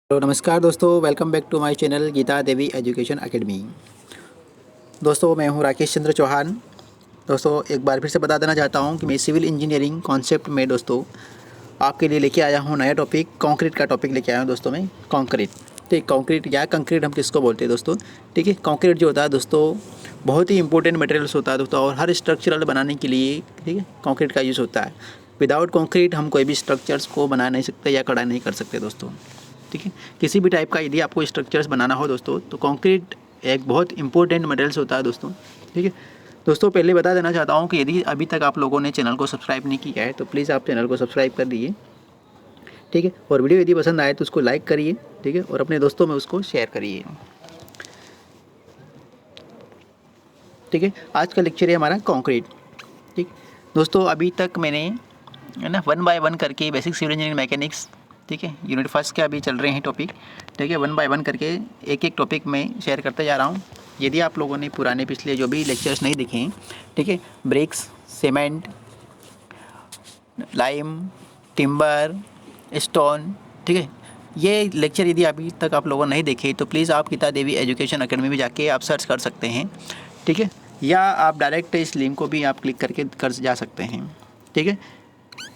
तो नमस्कार दोस्तों, welcome back to my channel Geeta Devi education academy. दोस्तों, मैं हूं राकेश चंद्र चौहान। दोस्तों, एक बार फिर से बता देना चाहता हूं कि मैं सिविल इंजीनियरिंग कॉन्सेप्ट में दोस्तों आपके लिए लेके आया हूं नया टॉपिक, कंक्रीट का टॉपिक लेके आया हूं दोस्तों मैं। कंक्रीट, ठीक, कंक्रीट या कंक्रीट हम किसको बोलते हैं दोस्तों? ठीक है, कंक्रीट जो होता है दोस्तों बहुत ही इंपॉर्टेंट मटेरियल्स होता है दोस्तों, और हर स्ट्रक्चरल बनाने के लिए ठीक है कंक्रीट का यूज़ होता है। विदाउट कंक्रीट हम कोई भी स्ट्रक्चर्स को बना नहीं सकते या खड़ा नहीं कर सकते दोस्तों। ठीक है, किसी भी टाइप का यदि आपको स्ट्रक्चर्स बनाना हो दोस्तों तो कंक्रीट एक बहुत इंपॉर्टेंट मटेरियल्स होता है दोस्तों। ठीक है दोस्तों, पहले बता देना चाहता हूँ कि यदि अभी तक आप लोगों ने चैनल को सब्सक्राइब नहीं किया है तो प्लीज़ आप चैनल को सब्सक्राइब कर दीजिए। ठीक है, और वीडियो यदि पसंद आए तो उसको लाइक करिए। ठीक है, और अपने दोस्तों में उसको शेयर करिए। ठीक है, आज का लेक्चर है हमारा कंक्रीट। ठीक दोस्तों, अभी तक मैंने है ना 1 बाय 1 करके बेसिक सिविल इंजीनियरिंग मैकेनिक्स, ठीक है, यूनिट फर्स्ट के अभी चल रहे हैं टॉपिक। ठीक है, 1 बाय 1 करके एक एक टॉपिक में शेयर करते जा रहा हूँ। यदि आप लोगों ने पुराने पिछले जो भी लेक्चर्स नहीं देखे हैं, ठीक है, bricks, cement, lime, timber, stone, ठीक है, ये लेक्चर यदि अभी तक आप लोगों ने नहीं देखे तो प्लीज़ आप गीता देवी एजुकेशन एकेडमी में जाके आप सर्च कर सकते हैं। ठीक है, या आप डायरेक्ट इस लिंक को भी आप क्लिक करके कर जा सकते हैं। ठीक है,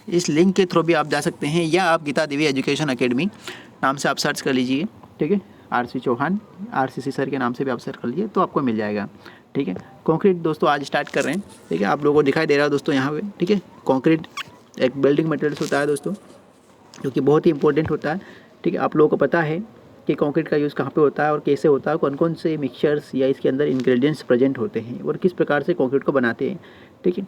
इस लिंक के थ्रू भी आप जा सकते हैं, या आप गीता देवी एजुकेशन एकेडमी नाम से आप सर्च कर लीजिए। ठीक है, आरसी चौहान, आरसीसी सर के नाम से भी आप सर्च कर लीजिए तो आपको मिल जाएगा। ठीक है, कंक्रीट दोस्तों आज स्टार्ट कर रहे हैं। ठीक है, आप लोगों को दिखाई दे रहा है दोस्तों यहाँ पे। ठीक है, कंक्रीट एक बिल्डिंग मटेरियल्स होता है दोस्तों, जो कि बहुत ही इंपॉर्टेंट होता है। ठीक है, आप लोगों को पता है कि कंक्रीट का यूज़ कहाँ पे होता है और कैसे होता है, कौन कौन से मिक्सचर्स या इसके अंदर इंग्रेडिएंट्स प्रेजेंट होते हैं और किस प्रकार से कंक्रीट को बनाते हैं। ठीक है,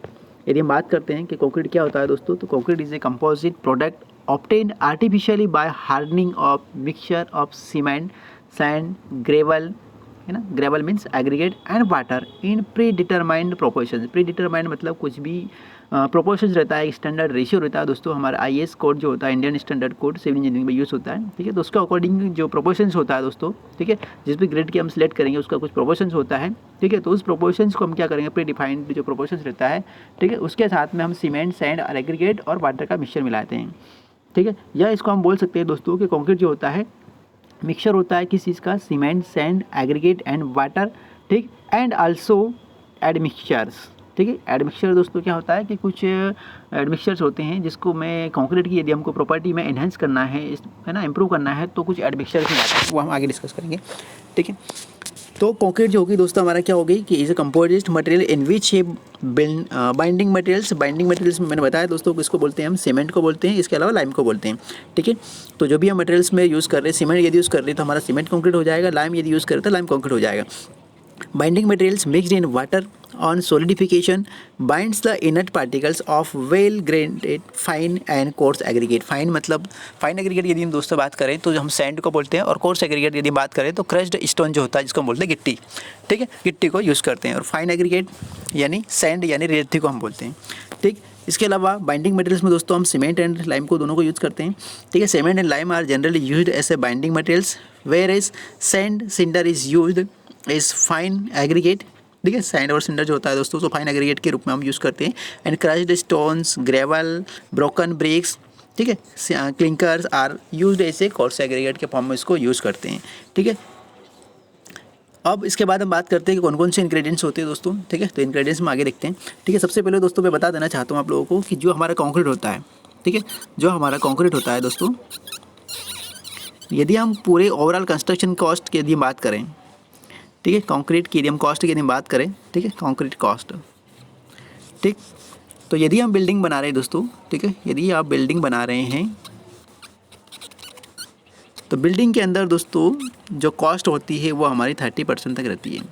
यदि हम बात करते हैं कि कंक्रीट क्या होता है दोस्तों, तो concrete is a composite product obtained artificially by hardening of mixture of cement, sand, gravel, है ना, gravel means aggregate and water in pre determined proportion. Pre determined मतलब कुछ भी प्रोपोर्शंस रहता है, स्टैंडर्ड रेशियो रहता है दोस्तों। हमारा आईएएस कोड जो होता है, Indian standard code civil engineering में यूज़ होता है। ठीक है, तो उसका अकॉर्डिंग जो प्रोपोर्शंस होता है दोस्तों, ठीक है, जिस भी ग्रेड की हम सिलेक्ट करेंगे उसका कुछ प्रोपोर्शंस होता है। ठीक है, तो उस प्रोपोर्शंस को हम क्या करेंगे, प्री डिफाइंड जो प्रोपोर्शंस रहता है, ठीक है, उसके साथ में हम सीमेंट, सैंड और एग्रीगेट और वाटर का मिक्सचर मिलाते हैं। ठीक है, या इसको हम बोल सकते हैं दोस्तों कि कंक्रीट जो होता है मिक्सचर होता है किस चीज़ का, cement, sand, aggregate and water. ठीक, एंड आल्सो एडमिक्सचर्स। ठीक है, एडमिक्सचर दोस्तों क्या होता है कि कुछ एडमिक्सचर्स होते हैं जिसको मैं कंक्रीट की यदि हमको प्रॉपर्टी में एनहेंस करना है, है ना, इंप्रूव करना है, तो कुछ एडमिक्सचर्स में आता है, वो हम आगे डिस्कस करेंगे। ठीक है, तो कंक्रीट जो होगी दोस्तों हमारा क्या होगी कि is a composite material in which shape binding materials. Binding materials में मैंने बताया दोस्तों किसको बोलते हैं, हम सीमेंट को बोलते हैं, इसके अलावा लाइम को बोलते हैं। ठीक है, तो जो भी हम मटेरियल्स में यूज़ कर रहे हैं, सीमेंट यदि यूज़ कर रहे हैं तो हमारा सीमेंट कंक्रीट हो जाएगा, लाइम यदि यूज़ कर रहे हैं तो लाइम कंक्रीट हो जाएगा। Binding materials mixed in water on solidification binds the inert particles of well grained fine and coarse aggregate। Fine मतलब फाइन एग्रीगेट यदि हम दोस्तों बात करें तो हम सैंड को बोलते हैं, और कोर्स एग्रीगेट यदि बात करें तो क्रश्ड स्टोन जो होता है जिसको हम बोलते हैं गिट्टी। ठीक है, गिट्टी को यूज़ करते हैं, और फाइन एग्रीगेट यानी सैंड यानी रेती को हम बोलते हैं। ठीक, इसके अलावा बाइंडिंग मटेरियल्स में दोस्तों हम सीमेंट एंड लाइम को दोनों को यूज़ करते हैं। ठीक है, cement and lime are generally used as a binding materials whereas sand cinder is used is fine aggregate. ठीक है, सैंड और सिंडर जो होता है दोस्तों तो फाइन एग्रीगेट के रूप में हम यूज़ करते हैं। And crushed stones, gravel, broken bricks, ठीक है, क्लिंकर्स आर यूज्ड ऐसे कोर्स एग्रीगेट के फॉर्म में इसको यूज़ करते हैं। ठीक है, अब इसके बाद हम बात करते हैं कि कौन कौन से इंग्रेडिएंट्स होते हैं दोस्तों। ठीक है, तो इंग्रेडिएंट्स हम आगे देखते हैं। ठीक है, सबसे पहले दोस्तों मैं बता देना चाहता हूँ आप लोगों को कि जो हमारा कंक्रीट होता है, ठीक है, जो हमारा कंक्रीट होता है दोस्तों, यदि हम पूरे ओवरऑल कंस्ट्रक्शन कॉस्ट की यदि बात करें, ठीक है, कंक्रीट की यदि हम कॉस्ट की यदि बात करें, ठीक है, कंक्रीट कॉस्ट। ठीक, तो यदि हम बिल्डिंग बना रहे हैं दोस्तों, ठीक है, यदि आप बिल्डिंग बना रहे हैं तो बिल्डिंग के अंदर दोस्तों जो कॉस्ट होती है वो हमारी 30% तक रहती है।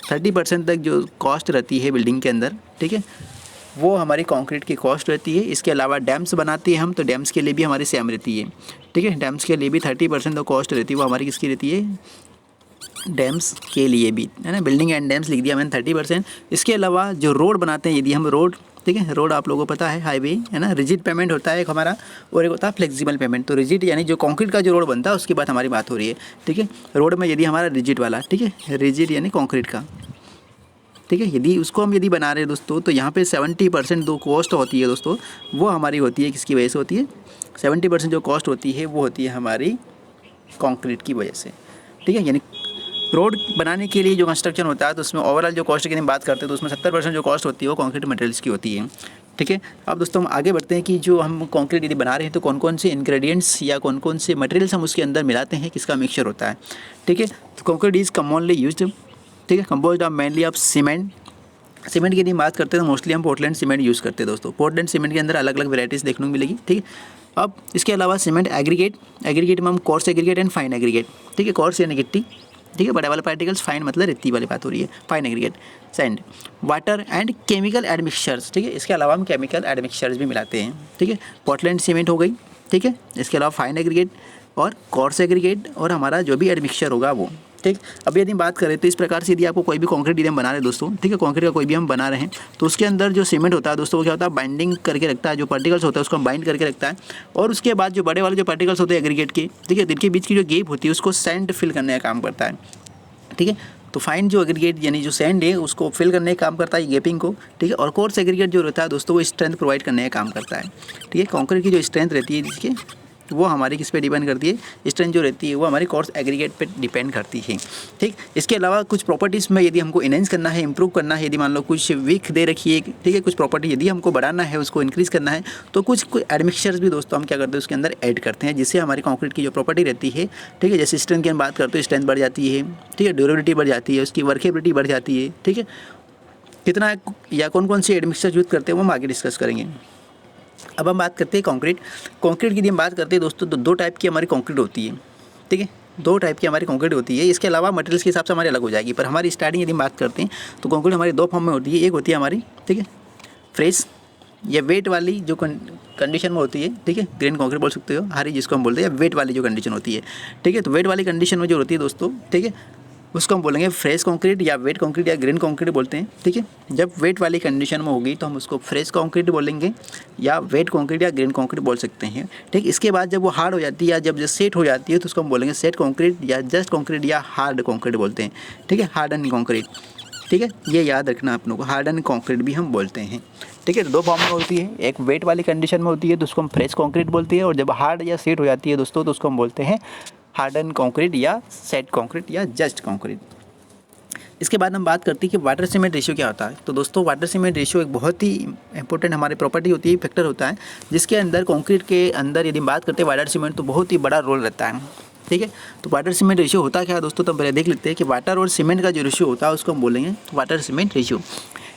30% तक जो कॉस्ट रहती है बिल्डिंग के अंदर, ठीक है, वो हमारी कंक्रीट की कॉस्ट रहती है। इसके अलावा डैम्स बनाते हैं हम, तो डैम्स के लिए भी हमारी सेम रहती है। ठीक है, डैम्स के लिए भी 30% जो कॉस्ट रहती है वो हमारी किसकी रहती है, डैम्स के लिए भी, है ना, बिल्डिंग एंड डैम्स लिख दिया मैंने 30%। इसके अलावा जो रोड बनाते हैं यदि हम रोड, ठीक है, रोड आप लोगों को पता है हाईवे, है ना, रिजिड पेमेंट होता है एक हमारा, और एक होता है फ्लेक्सिबल पेमेंट। तो रिजिड यानी जो कंक्रीट का जो रोड बनता है उसकी बात हमारी बात हो रही है। ठीक है, रोड में यदि हमारा रिजिड वाला, ठीक है, रिजिड यानी कंक्रीट का, ठीक है, यदि उसको हम यदि बना रहे हैं दोस्तों तो यहाँ पे 70% जो कॉस्ट होती है दोस्तों वो हमारी होती है, किसकी वजह से होती है, 70% जो कॉस्ट होती है वो होती है हमारी कंक्रीट की वजह से, ठीक है। यानी रोड बनाने के लिए जो कंस्ट्रक्शन होता है तो उसमें ओवरऑल जो कॉस्ट की हम बात करते हैं तो उसमें 70% जो कॉस्ट होती है वो कंक्रीट मटेरियल्स की होती है, ठीक है। अब दोस्तों हम आगे बढ़ते हैं कि जो हम कंक्रीट यदि बना रहे हैं तो कौन कौन से इंग्रेडिएंट्स या कौन कौन से मटेरियल्स हम उसके अंदर मिलाते हैं, किसका मिक्सचर होता है, ठीक है। तो कंक्रीट इज़ कॉमनली यूज्ड, ठीक है, composed of mainly of cement. Cement की यदि बात करते हैं तो मोस्टली हम पोर्टलैंड सीमेंट यूज़ करते हैं दोस्तों। पोर्टलैंड सीमेंट के अंदर अलग अलग वेराइटीज़ देखने को मिलेगी, ठीक है। अब इसके अलावा सीमेंट एग्रीगेट में हम coarse aggregate and fine aggregate, ठीक है। कोर्स यानी गिट्टी, ठीक है, बड़े वाले पार्टिकल्स, फाइन मतलब रेती वाली बात हो रही है, fine aggregate, sand, water and chemical admixtures, ठीक है। इसके अलावा हम केमिकल एडमिक्सचर्स भी मिलाते हैं, ठीक है। पोर्टलैंड सीमेंट हो गई, ठीक है। इसके अलावा फाइन एग्रीगेट और कोर्स एग्रीगेट और हमारा जो भी एडमिक्सचर होगा वो, ठीक। अब यदि हम बात करें तो इस प्रकार से यदि आपको कोई भी कंक्रीट यदि हम बना रहे हैं दोस्तों, ठीक है, कंक्रीट का कोई भी हम बना रहे हैं तो उसके अंदर जो सीमेंट होता है दोस्तों वो क्या होता है, बाइंडिंग करके रखता है, जो पार्टिकल्स होता है उसको हम बाइंड करके रखता है। और उसके बाद जो बड़े वाले जो पार्टिकल्स होते हैं एग्रीगेट के, ठीक है, जिनके बीच की जो गैप होती है उसको सैंड फिल करने का काम करता है, ठीक है। तो फाइन जो एग्रीगेट यानी जो सैंड है उसको फिल करने का काम करता है गैपिंग को, ठीक है। और कोर्स एग्रीगेट जो रहता है दोस्तों वो स्ट्रेंथ प्रोवाइड करने का काम करता है, ठीक है। कंक्रीट की जो स्ट्रेंथ रहती है जिसके वो हमारी किस पे डिपेंड करती है, स्ट्रेंथ जो रहती है वो हमारी कोर्स एग्रीगेट पे डिपेंड करती है, ठीक। इसके अलावा कुछ प्रॉपर्टीज़ में यदि हमको इनहेंस करना है, इंप्रूव करना है, यदि मान लो कुछ वीक दे रखी है, ठीक है, कुछ प्रॉपर्टी यदि हमको बढ़ाना है, उसको इंक्रीज़ करना है तो कुछ एडमिक्सचर्स भी दोस्तों हम क्या करते हैं उसके अंदर ऐड करते हैं, जिससे हमारी कंक्रीट की जो प्रॉपर्टी रहती है, ठीक है, जैसे स्ट्रेंथ की हम बात करते हैं स्ट्रेंथ बढ़ जाती है, ठीक है, ड्यूरेबिलिटी बढ़ जाती है, उसकी वर्केबिलिटी बढ़ जाती है, ठीक है। कितना या कौन कौन से एडमिक्सचर यूज़ करते हैं वो हम आगे डिस्कस करेंगे। अब हम बात करते हैं कंक्रीट की यदि हम बात करते हैं दोस्तों तो दो टाइप की हमारी कंक्रीट होती है, ठीक है, दो टाइप की हमारी कंक्रीट होती है। इसके अलावा मटेरियल्स के हिसाब से हमारी अलग हो जाएगी, पर हमारी स्टार्टिंग यदि हम बात करते हैं तो कंक्रीट हमारी दो फॉर्म में होती है। एक होती है हमारी, ठीक है, फ्रेश या वेट वाली जो कंडीशन में होती है, ठीक है, ग्रेन कंक्रीट बोल सकते हो, हारी जिसको हम बोलते हैं, या वेट वाली जो कंडीशन होती है, ठीक है। तो वेट वाली कंडीशन में जो होती है दोस्तों, ठीक है, उसको हम बोलेंगे फ्रेश कंक्रीट या वेट कंक्रीट या ग्रेन कंक्रीट बोलते हैं, ठीक है। जब वेट वाली कंडीशन में होगी तो हम उसको फ्रेश कंक्रीट बोलेंगे या वेट कंक्रीट या ग्रेन कंक्रीट बोल सकते हैं, ठीक। इसके बाद जब वो हार्ड हो जाती है या जब सेट हो जाती है तो उसको हम बोलेंगे सेट कंक्रीट या जस्ट कंक्रीट या हार्ड कंक्रीट बोलते हैं, ठीक है, हार्डन कंक्रीट, ठीक है। ये याद रखना आप लोगों को, हार्डन कंक्रीट भी हम बोलते हैं, ठीक है। तो दो फॉर्म में होती है, एक वेट वाली कंडीशन में होती है तो उसको हम फ्रेश कंक्रीट बोलते हैं, और जब हार्ड या सेट हो जाती है दोस्तों तो उसको हम बोलते हैं हार्डन कंक्रीट या सेट कंक्रीट या जस्ट कंक्रीट। इसके बाद हम बात करते हैं कि वाटर सीमेंट रेशियो क्या होता है। तो दोस्तों वाटर सीमेंट रेशियो एक बहुत ही इंपॉर्टेंट हमारी प्रॉपर्टी होती है, फैक्टर होता है, जिसके अंदर कंक्रीट के अंदर यदि बात करते हैं वाटर सीमेंट तो बहुत ही बड़ा रोल रहता है, ठीक है। तो वाटर सीमेंट रेशियो होता क्या है दोस्तों, तो हम पहले देख लेते हैं कि वाटर और सीमेंट का जो रेशियो होता है उसको हम बोलेंगे water cement ratio.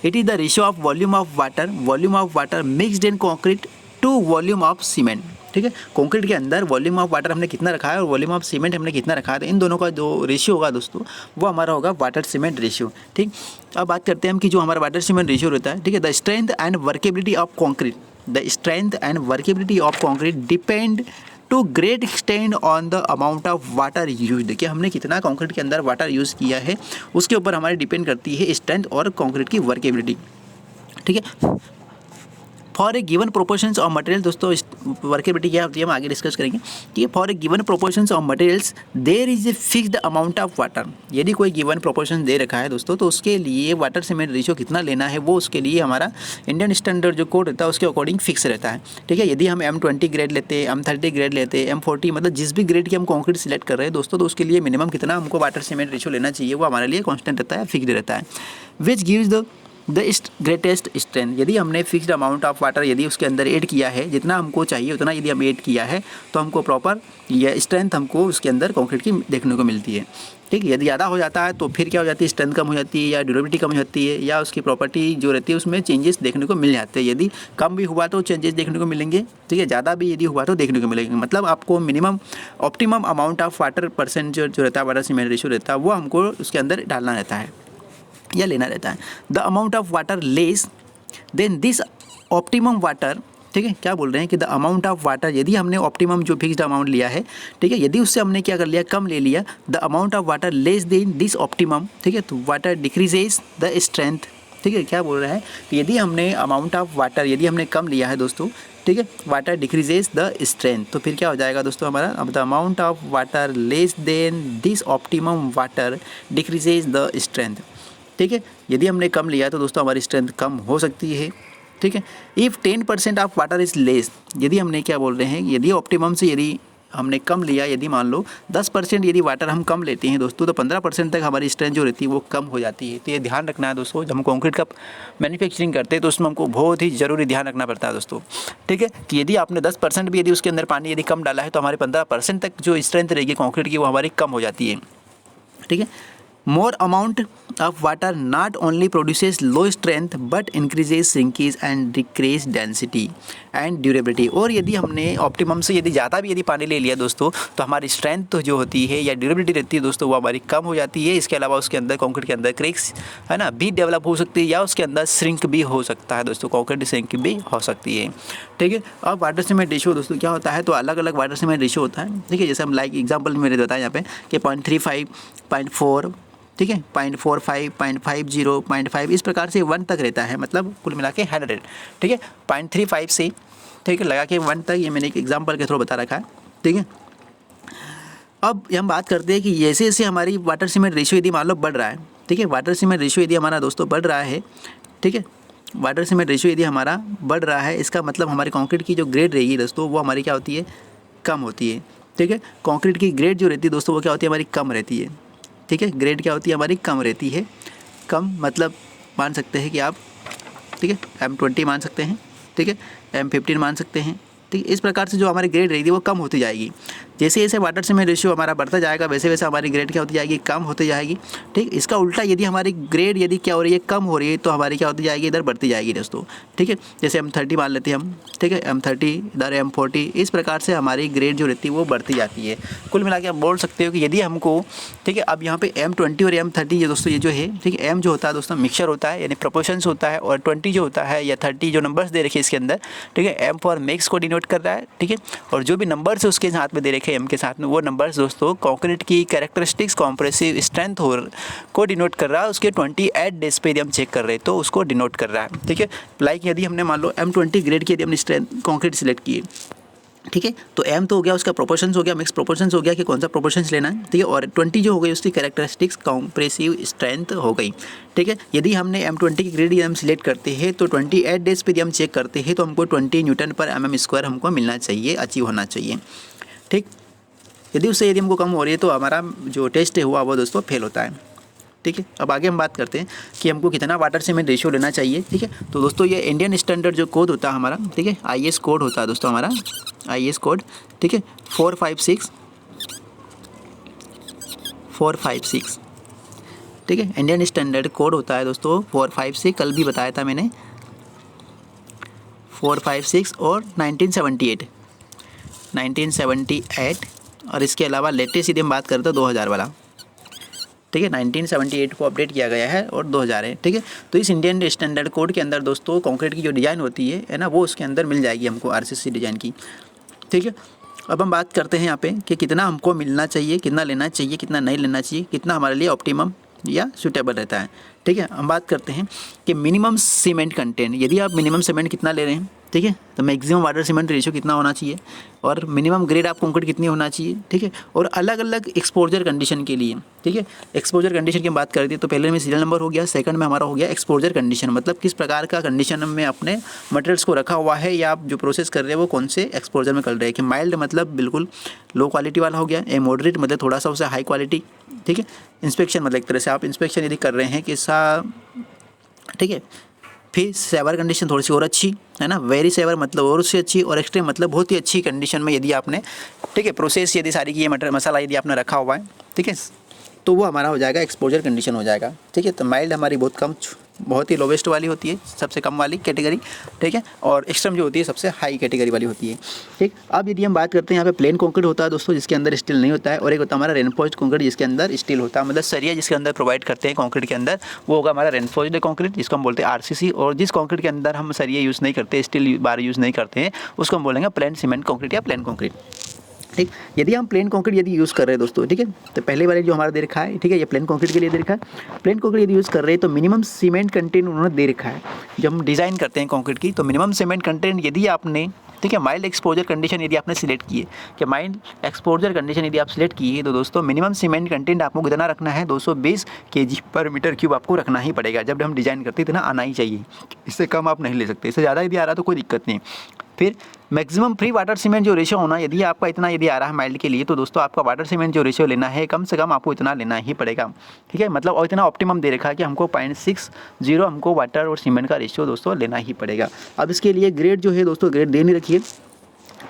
It is the ratio of volume of water mixed in concrete to volume of cement, ठीक है। कंक्रीट के अंदर वॉल्यूम ऑफ वाटर हमने कितना रखा है और वॉल्यूम ऑफ सीमेंट हमने कितना रखा है, तो इन दोनों का जो रेशियो होगा दोस्तों वो हमारा होगा वाटर सीमेंट रेशियो, ठीक। अब बात करते हैं हम कि जो हमारा वाटर सीमेंट रेशियो रहता है, ठीक है, the strength and workability of concrete depend to great extent on the amount of water used, कि हमने कितना कंक्रीट के अंदर वाटर यूज़ किया है उसके ऊपर हमारी डिपेंड करती है स्ट्रेंथ और कंक्रीट की वर्केबिलिटी, ठीक है। For a given proportions of material, दोस्तों वर्केबिलिटी क्या होती है हम आगे डिस्कस करेंगे कि for a given proportions of materials there is a fixed amount of water. यदि कोई गिवन प्रोपोर्शन दे रखा है दोस्तों तो उसके लिए वाटर सीमेंट रेशियो कितना लेना है वो उसके लिए हमारा इंडियन स्टैंडर्ड जो कोड रहता है उसके अकॉर्डिंग फिक्स रहता है, ठीक है। यदि हम M20 ग्रेड लेते हैं, M30 ग्रेड लेते हैं, M40 मतलब जिस भी ग्रेड की हम कंक्रीट सिलेक्ट कर रहे हैं दोस्तों तो उसके लिए मिनिमम कितना हमको वाटर सीमेंट रेशियो लेना चाहिए वो हमारे लिए कॉन्स्टेंट रहता है, फिक्स्ड रहता है, which gives the greatest strength. यदि हमने फिक्स्ड अमाउंट ऑफ वाटर यदि उसके अंदर ऐड किया है, जितना हमको चाहिए उतना यदि हम ऐड किया है तो हमको प्रॉपर यह स्ट्रेंथ हमको उसके अंदर कंक्रीट की देखने को मिलती है, ठीक। यदि ज़्यादा हो जाता है तो फिर क्या हो जाती है, स्ट्रेंथ कम हो जाती है या ड्यूरेबिलिटी कम हो जाती है या उसकी प्रॉपर्टी जो रहती है उसमें चेंजेस देखने को मिल जाते हैं। यदि कम भी हुआ तो चेंजेस देखने को मिलेंगे, ठीक है, ज़्यादा भी यदि हुआ तो देखने को मिलेंगे। मतलब आपको minimum optimum amount of water percent जो रहता है वाटर सीमेंट रेशियो रहता है वो हमको उसके अंदर डालना रहता है या लेना रहता है। The amount of water less than this optimum water, ठीक है, क्या बोल रहे हैं कि द अमाउंट ऑफ वाटर यदि हमने ऑप्टिमम जो फिक्स्ड अमाउंट लिया है, ठीक है, यदि उससे हमने क्या कर लिया कम ले लिया, the amount of water less than this optimum, ठीक है, तो वाटर डिक्रीजेज द स्ट्रेंथ, ठीक है। क्या बोल रहा है कि यदि हमने अमाउंट ऑफ वाटर यदि हमने कम लिया है दोस्तों, ठीक है, वाटर डिक्रीजेज द स्ट्रेंथ, तो फिर क्या हो जाएगा दोस्तों हमारा, अब the amount of water less than this optimum water decreases the strength, ठीक है। यदि हमने कम लिया तो दोस्तों हमारी स्ट्रेंथ कम हो सकती है, ठीक है। If 10% of water is less, यदि हमने क्या बोल रहे हैं यदि ऑप्टिमम से यदि हमने कम लिया, यदि मान लो 10% यदि वाटर हम कम लेते हैं दोस्तों, तो 15% तक हमारी स्ट्रेंथ जो रहती है वो कम हो जाती है। तो ये ध्यान रखना है दोस्तों, जब हम कंक्रीट का मैन्युफैक्चरिंग करते हैं तो उसमें हमको बहुत ही ज़रूरी ध्यान रखना पड़ता है दोस्तों, ठीक है। कि यदि आपने 10% भी यदि उसके अंदर पानी यदि कम डाला है तो हमारे 15% तक जो स्ट्रेंथ रहेगी कंक्रीट की वो हमारी कम हो जाती है, ठीक है। More amount of water not only produces low strength but increases shrinkage and decrease density and durability. और यदि हमने ऑप्टिमम से यदि ज़्यादा भी यदि पानी ले लिया दोस्तों, तो हमारी स्ट्रेंथ तो जो होती है या ड्यूरेबिलिटी रहती है दोस्तों वो हमारी कम हो जाती है। इसके अलावा उसके अंदर कंक्रीट के अंदर क्रैक्स है ना भी डेवलप हो सकती है, या उसके अंदर श्रिंक भी हो सकता है दोस्तों, कंक्रीट श्रिंक भी हो सकती है, ठीक है। अब वाटर सीमेंट रेशियो दोस्तों क्या होता है, तो अलग अलग वाटर सीमेंट रेशियो होता है, ठीक है। जैसे हम लाइक एग्जाम्पल मेरे बताया यहाँ पे कि 0.35, 0.4, ठीक है, 0.45, 0.50, 0.5 इस प्रकार से 1 तक रहता है, मतलब कुल मिला के 100, ठीक है। 0.35 से ठीक है लगा के 1 तक, ये मैंने एक एग्जांपल के थ्रू बता रखा है, ठीक है। अब हम बात करते हैं कि जैसे जैसे हमारी वाटर सीमेंट रेशियो यदि मान लो बढ़ रहा है, ठीक है, वाटर सीमेंट रेशियो यदि हमारा दोस्तों बढ़ रहा है, ठीक है, वाटर सीमेंट रेशियो यदि हमारा बढ़ रहा है, इसका मतलब हमारी कंक्रीट की जो ग्रेड रहेगी दोस्तों वो हमारी क्या होती है, कम होती है, ठीक है। कंक्रीट की ग्रेड जो रहती है दोस्तों वो क्या होती है, हमारी कम रहती है, ठीक है। ग्रेड क्या होती है, हमारी कम रहती है। कम मतलब मान सकते हैं कि आप, ठीक है, M20 मान सकते हैं, ठीक है, M15 मान सकते हैं, ठीक है। इस प्रकार से जो हमारी ग्रेड रहेगी वो कम होती जाएगी। जैसे जैसे वाटर सीमेंट रेशियो हमारा बढ़ता जाएगा वैसे वैसे हमारी ग्रेड क्या होती जाएगी, कम होती जाएगी, ठीक। इसका उल्टा यदि हमारी ग्रेड यदि क्या हो रही है, कम हो रही है, तो हमारी क्या होती जाएगी, इधर बढ़ती जाएगी दोस्तों, ठीक है। जैसे M30 मान लेते हैं हम, ठीक है, M30 इधर M40, इस प्रकार से हमारी ग्रेड जो रहती है वो बढ़ती जाती है। कुल मिला के आप बोल सकते हो कि यदि हमको, ठीक है, अब यहाँ पे M20 और M30 ये दोस्तों ये जो है, ठीक है, M जो होता है दोस्तों मिक्सचर होता है यानी प्रोपोर्शंस होता है, और 20 जो होता है या 30 जो नंबर्स दे रखे इसके अंदर, ठीक है, M फॉर मिक्स को डिनोट कर रहा है, ठीक है। और जो भी नंबर्स उसके साथ में दे रखे M के साथ में, वो नंबर्स दोस्तों कंक्रीट की कैरेक्टरिस्टिक्स कॉम्प्रेसिव स्ट्रेंथ को डिनोट कर रहा है। उसके 28 डेज पे यदि हम चेक कर रहे हैं तो उसको डिनोट कर रहा है, ठीक है। लाइक यदि हमने मान लो M20 ग्रेड की यदि हमने स्ट्रेंथ कंक्रीट सिलेक्ट की, ठीक है, तो M तो हो गया, उसका प्रोपोर्शंस हो गया, मिक्स प्रोपोर्शंस हो गया कि कौन सा प्रोपोर्शंस लेना है, ठीक है। और 20 जो हो गई उसकी कैरेक्टरिस्टिक्स कॉम्प्रेसिव स्ट्रेंथ हो गई, ठीक है। यदि हमने M20 की ग्रेड यदि हम सिलेक्ट करते हैं तो 28 डेज पे यदि हम चेक करते हैं तो हमको 20 Nm/mm² हमको मिलना चाहिए, अचीव होना चाहिए, ठीक। यदि उससे यदि हमको कम हो रही है तो हमारा जो टेस्ट है हुआ वो दोस्तों फेल होता है, ठीक है। अब आगे हम बात करते हैं कि हमको कितना वाटर सीमेंट रेशियो लेना चाहिए, ठीक है। तो दोस्तों ये इंडियन स्टैंडर्ड जो कोड होता है हमारा, ठीक है, IS कोड होता है दोस्तों हमारा, IS कोड, ठीक है, 456, ठीक है, इंडियन स्टैंडर्ड कोड होता है दोस्तों 456, कल भी बताया था मैंने, 456 और 1978 और इसके अलावा लेटेस्ट यदि हम बात करते हैं 2000 वाला, ठीक है, 1978 को अपडेट किया गया है और 2000 है, ठीक है। तो इस इंडियन स्टैंडर्ड कोड के अंदर दोस्तों कंक्रीट की जो डिज़ाइन होती है ना, वो उसके अंदर मिल जाएगी हमको RCC डिज़ाइन की, ठीक है। अब हम बात करते हैं यहाँ पे कि कितना हमको मिलना चाहिए, कितना लेना चाहिए, कितना नहीं लेना चाहिए, कितना हमारे लिए ऑप्टिमम या सूटेबल रहता है, ठीक है। हम बात करते हैं कि मिनिमम सीमेंट कंटेंट, यदि आप मिनिमम सीमेंट कितना ले रहे हैं, ठीक है, तो मैक्सिमम वाटर सीमेंट रेशियो कितना होना चाहिए, और मिनिमम ग्रेड आप कंक्रीट कितनी होना चाहिए, ठीक है। और अलग अलग एक्सपोजर कंडीशन के लिए, ठीक है, एक्सपोजर कंडीशन की बात करते हैं तो पहले में सीरियल नंबर हो गया, सेकंड में हमारा हो गया एक्सपोजर कंडीशन, मतलब किस प्रकार का कंडीशन में अपने मटेरियल्स को रखा हुआ है या आप जो प्रोसेस कर रहे हैं वो कौन से एक्सपोजर में कर रहे हैं। कि माइल्ड मतलब बिल्कुल लो क्वालिटी वाला हो गया, ए मॉडरेट मतलब थोड़ा सा उसे हाई क्वालिटी, ठीक है। इंस्पेक्शन मतलब एक तरह से आप इंस्पेक्शन यदि कर रहे हैं कि ठीक है। फिर सेवर कंडीशन थोड़ी सी और अच्छी है ना, वेरी सेवर मतलब और उससे अच्छी, और एक्सट्रीम मतलब बहुत ही अच्छी कंडीशन में यदि आपने, ठीक है, प्रोसेस यदि सारी की ये मटेरियल मसाला यदि आपने रखा हुआ है, ठीक है, तो वो हमारा हो जाएगा एक्सपोजर कंडीशन हो जाएगा, ठीक है। तो माइल्ड हमारी बहुत कम, बहुत ही लोवेस्ट वाली होती है, सबसे कम वाली कैटेगरी, ठीक है। और एक्सट्रीम जो होती है सबसे हाई कैटेगरी वाली होती है, ठीक। अब यदि हम बात करते हैं यहाँ पे प्लेन कंक्रीट होता है दोस्तों जिसके अंदर स्टील नहीं होता है, और एक होता है हमारा रेनफोर्स्ड कंक्रीट जिसके अंदर स्टील होता है, मतलब सरिया जिसके अंदर प्रोवाइड करते हैं कंक्रीट के अंदर, वो होगा हमारा रेनफोर्स्ड कंक्रीट जिसको हम बोलते हैं RCC। और जिस कंक्रीट के अंदर हम सरिया यूज़ नहीं करते, स्टील बार यूज़ नहीं करते हैं, उसको हम बोलेंगे प्लेन सीमेंट कंक्रीट या प्लेन कंक्रीट, ठीक। यदि हम प्लेन कंक्रीट यदि यूज़ कर रहे हैं दोस्तों, ठीक है, तो पहले वाले जो हमारा दे रखा है, ठीक है, ये प्लेन कंक्रीट के लिए दे रखा है। प्लेन कंक्रीट यदि यूज़ कर रहे हैं तो मिनिमम सीमेंट कंटेंट उन्होंने दे रखा है। जब हम डिज़ाइन करते हैं कंक्रीट की तो मिनिमम सीमेंट कंटेंट यदि आपने, ठीक है, माइल्ड एक्सपोजर कंडीशन यदि आपने सिलेक्ट किए, कि माइल्ड एक्सपोजर कंडीशन यदि आप सिलेक्ट किए तो दोस्तों मिनिमम सीमेंट कंटेंट आपको कितना रखना है, 220 kg/m³ आपको रखना ही पड़ेगा। जब हम डिज़ाइन करते हैं इतना आना ही चाहिए, इससे कम आप नहीं ले सकते, इससे ज़्यादा यदि आ रहा तो कोई दिक्कत नहीं। फिर मैक्सिमम फ्री वाटर सीमेंट जो रेशियो होना, यदि आपका इतना यदि आ रहा है माइल्ड के लिए, तो दोस्तों आपका वाटर सीमेंट जो रेशियो लेना है कम से कम आपको इतना लेना ही पड़ेगा, ठीक है। मतलब और इतना ऑप्टिमम दे रखा है कि हमको 0.60 हमको वाटर और सीमेंट का रेशियो दोस्तों लेना ही पड़ेगा। अब इसके लिए ग्रेड जो है दोस्तों, ग्रेड दे नहीं रखिए,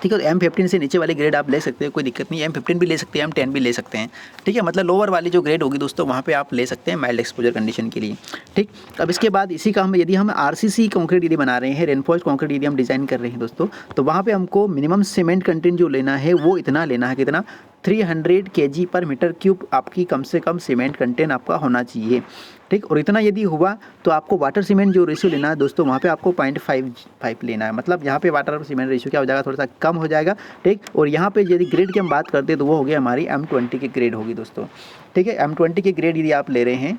ठीक है। M15 से नीचे वाले ग्रेड आप ले सकते हैं, कोई दिक्कत नहीं है। M15 भी ले सकते हैं, M10 भी ले सकते हैं, ठीक है। मतलब लोअर वाली जो ग्रेड होगी दोस्तों वहाँ पे आप ले सकते हैं माइल्ड एक्सपोजर कंडीशन के लिए, ठीक। अब इसके बाद इसी का हम यदि हम RCC कंक्रीट यदि बना रहे हैं, रेनफोर्स्ड कंक्रीट यदि हम डिज़ाइन कर रहे हैं दोस्तों, तो वहाँ पे हमको मिनिमम सीमेंट कंटेंट जो लेना है वो इतना लेना है, कितना 300 kg पर मीटर क्यूब आपकी कम से कम सीमेंट कंटेंट आपका होना चाहिए, ठीक। और इतना यदि हुआ तो आपको वाटर सीमेंट जो रेशियो लेना है दोस्तों, वहाँ पे आपको 0.55 लेना है। मतलब यहाँ पे वाटर और सीमेंट रेशियो क्या हो जाएगा, थोड़ा सा कम हो जाएगा, ठीक। और यहाँ पे यदि ग्रेड की हम बात करते हैं तो वो हो गया हमारी M20 की ग्रेड होगी दोस्तों, ठीक है। M20 की ग्रेड यदि आप ले रहे हैं,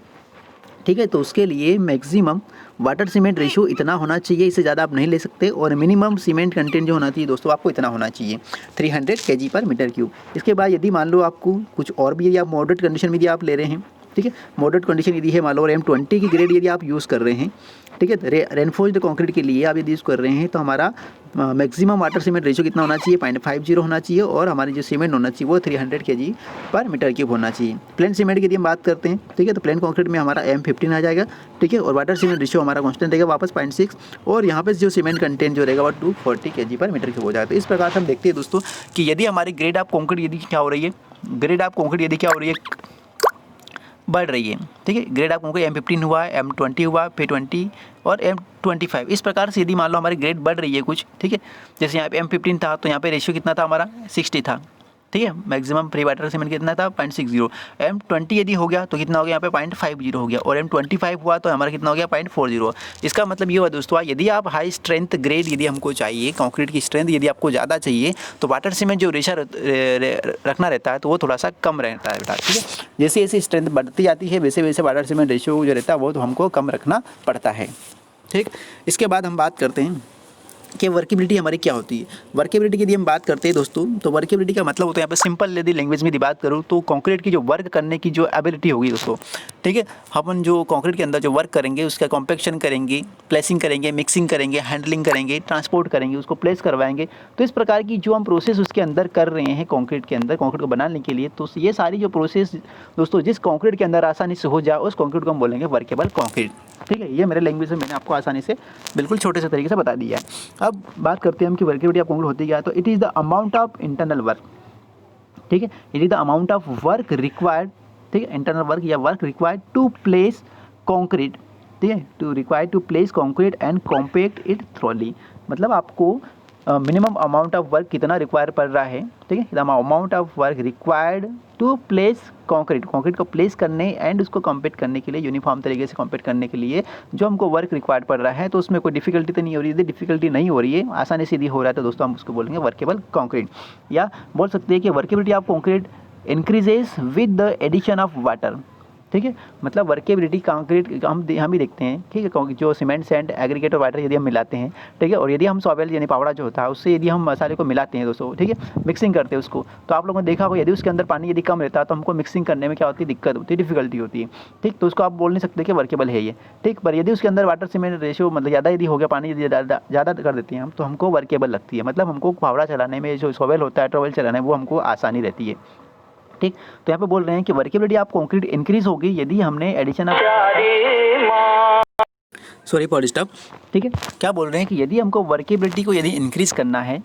ठीक है, तो उसके लिए मैक्सिमम वाटर सीमेंट रेशियो इतना होना चाहिए, इससे ज़्यादा आप नहीं ले सकते। और मिनिमम सीमेंट कंटेंट जो होना चाहिए दोस्तों आपको इतना होना चाहिए 300 kg पर मीटर क्यूब। इसके बाद यदि मान लो आपको कुछ और भी यदि आप मॉडरेट कंडीशन में यदि आप ले रहे हैं, ठीक है, मॉडरेट कंडीशन यदि है, मान लो M20 की ग्रेड यदि आप यूज़ कर रहे हैं, ठीक है, रेनफोर्स्ड कंक्रीट के लिए आप यदि यूज़ कर रहे हैं, तो हमारा मैक्सिमम वाटर सीमेंट रेशियो कितना होना चाहिए, 0.50 होना चाहिए। और हमारी जो सीमेंट होना चाहिए वो 300 kg पर मीटर क्यूब होना चाहिए। प्लेन सीमेंट की यदि हम बात करते हैं, ठीक है, तो प्लेन कंक्रीट में हमारा M15 आ जाएगा, ठीक है। और वाटर सीमेंट रेशियो हमारा कांस्टेंट रहेगा वापस 0.6, और यहाँ पे जो सीमेंट कंटेंट जो रहेगा वो 240 kg पर मीटर क्यूब हो जाएगा। तो इस प्रकार से हम देखते हैं दोस्तों कि यदि हमारी ग्रेड ऑफ कंक्रीट यदि क्या हो रही है, ग्रेड ऑफ कंक्रीट यदि क्या हो रही है, बढ़ रही है, ठीक है। ग्रेड ऑफ कंक्रीट M15 हुआ, M20 हुआ, फिर 20 और M25, इस प्रकार से यदि मान लो हमारी ग्रेड बढ़ रही है कुछ, ठीक है। जैसे यहाँ पे M15 था तो यहाँ पे रेशियो कितना था हमारा 60 था, ठीक है। मैक्सिमम फ्री वाटर सीमेंट कितना था 0.60। M20 यदि हो गया तो कितना हो गया यहाँ पे 0.50 हो गया, और M25 हुआ तो हमारा कितना हो गया 0.40। इसका मतलब ये हुआ दोस्तों, यदि आप हाई स्ट्रेंथ ग्रेड यदि हमको चाहिए, कंक्रीट की स्ट्रेंथ यदि आपको ज़्यादा चाहिए, तो वाटर सीमेंट जो रेशा रखना रहता है तो वो थोड़ा सा कम रहता है बेटा, ठीक है। जैसे जैसे स्ट्रेंथ बढ़ती जाती है वैसे वैसे वाटर सीमेंट रेशियो जो रहता है वो तो हमको कम रखना पड़ता है, ठीक। इसके बाद हम बात करते हैं कि वर्केबिलिटी हमारी क्या होती है। वर्केबिलिटी की यदि हम बात करते हैं दोस्तों, तो वर्केबिलिटी का मतलब होता है यहाँ पे सिंपल यदि लैंग्वेज में यदि बात करूँ तो कंक्रीट की जो वर्क करने की जो एबिलिटी होगी दोस्तों, ठीक है। अपन जो कंक्रीट के अंदर जो वर्क करेंगे उसका कॉम्पैक्शन करेंगे, प्लेसिंग करेंगे, मिक्सिंग करेंगे, हैंडलिंग करेंगे, ट्रांसपोर्ट करेंगे, उसको प्लेस करवाएंगे। तो इस प्रकार की जो हम प्रोसेस उसके अंदर कर रहे हैं कंक्रीट के अंदर, कंक्रीट को बनाने के लिए, तो ये सारी जो प्रोसेस दोस्तों जिस कंक्रीट के अंदर आसानी से हो जाए उस कंक्रीट को हम बोलेंगे वर्केबल कंक्रीट, ठीक है। ये मेरे लैंग्वेज में मैंने आपको आसानी से बिल्कुल छोटे से तरीके से बता दिया है। अब बात करते हैं हम कि वर्केबिलिटी ऑफ कंक्रीट होती क्या है। तो it is the amount of internal work, ठीक है, it is the amount of work required, ठीक है, इंटरनल वर्क या work required to place concrete, ठीक है, to required to place concrete and compact it thoroughly. मतलब आपको मिनिमम अमाउंट ऑफ वर्क कितना रिक्वायर पड़ रहा है, ठीक है, the amount of work required to place concrete, concrete को प्लेस करने एंड उसको कॉम्पैक्ट करने के लिए, यूनिफॉर्म तरीके से कॉम्पैक्ट करने के लिए जो हमको वर्क रिक्वायर्ड पड़ रहा है, तो उसमें कोई डिफिकल्टी तो नहीं हो रही है। यदि डिफिकल्टी नहीं हो रही है, आसानी से यदि हो रहा है, तो दोस्तों हम उसको बोलेंगे वर्केबल कंक्रीट। या बोल सकते हैं कि workability of concrete increases with the addition of water, ठीक है। मतलब वर्केबिलिटी कंक्रीट हम ही देखते हैं, ठीक है, जो सीमेंट सैंड एग्रीगेट और वाटर यदि हम मिलाते हैं, ठीक है, और यदि हम सॉवेल यानी पावड़ा जो होता है उससे यदि हम मसाले को मिलाते हैं दोस्तों, ठीक है, मिक्सिंग करते हैं उसको, तो आप लोगों ने देखा होगा यदि उसके अंदर पानी यदि कम रहता है तो हमको मिक्सिंग करने में क्या होती है, दिक्कत होती है, डिफिकल्टी होती है, ठीक। तो उसको आप बोल नहीं सकते कि वर्केबल है ये, ठीक। पर यदि उसके अंदर वाटर सीमेंट रेशियो मतलब ज़्यादा यदि हो गया, पानी यदि ज़्यादा कर देते हैं हम, तो हमको वर्केबल लगती है। मतलब हमको फावड़ा चलाने में, जो सॉवेल होता है, ट्रॉवेल चलाने में, वो हमको आसानी रहती है, ठीक। तो यहाँ पे बोल रहे हैं कि वर्केबिलिटी ऑफ कंक्रीट इंक्रीज होगी यदि हमने addition of, sorry for disturb, ठीक है। क्या बोल रहे हैं कि यदि हमको वर्केबिलिटी को यदि इंक्रीज करना है,